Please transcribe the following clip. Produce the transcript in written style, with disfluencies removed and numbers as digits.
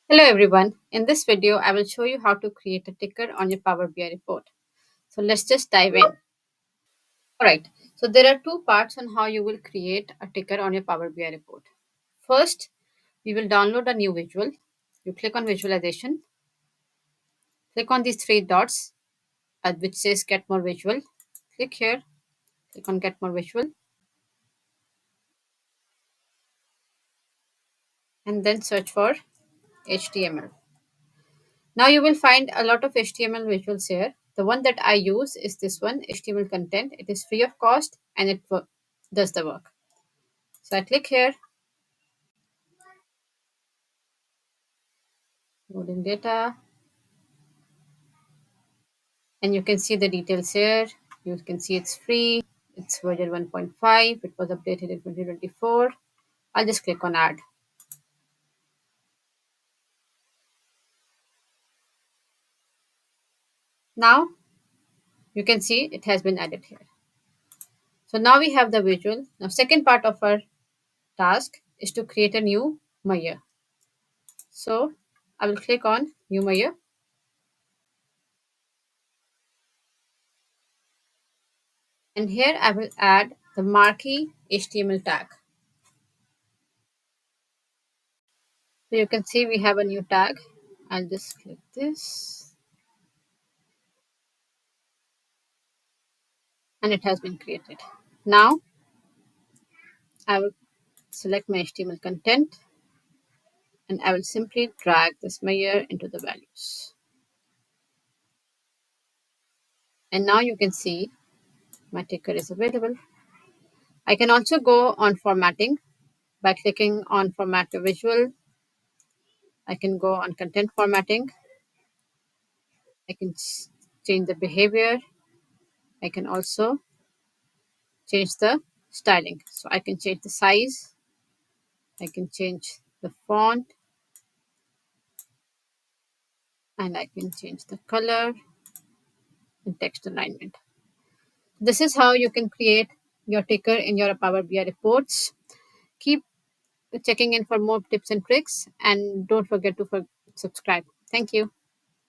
Hello everyone. In this video, I will show you how to create a ticker on your Power BI report. So let's just dive in. Alright, so there are two parts on how you will create a ticker on your Power BI report. First, we will download a new visual. You click on visualization, click on these three dots which says get more visual. Click here, click on get more visual, and then search for HTML. Now you will find a lot of HTML visuals here. The one that I use is this one, HTML content. It is free of cost and it does the work. So I click here, loading data, and you can see the details here. You can see it's free. It's version 1.5. It was updated in 2024. I'll just click on add. Now you can see it has been added here. So now we have the visual. Now second part of our task is to create a new Maya. So I will click on new Maya, and here I will add the marquee HTML tag. So you can see we have a new tag. I'll just click this, and it has been created. Now I will select my HTML content, and I will simply drag this measure into the values. And now you can see my ticker is available. I can also go on formatting by clicking on format to visual. I can go on content formatting. I can change the behavior. I can also change the styling. So I can change the size. I can change the font, and I can change the color and text alignment. This is how you can create your ticker in your Power BI reports. Keep checking in for more tips and tricks, and don't forget to subscribe. Thank you.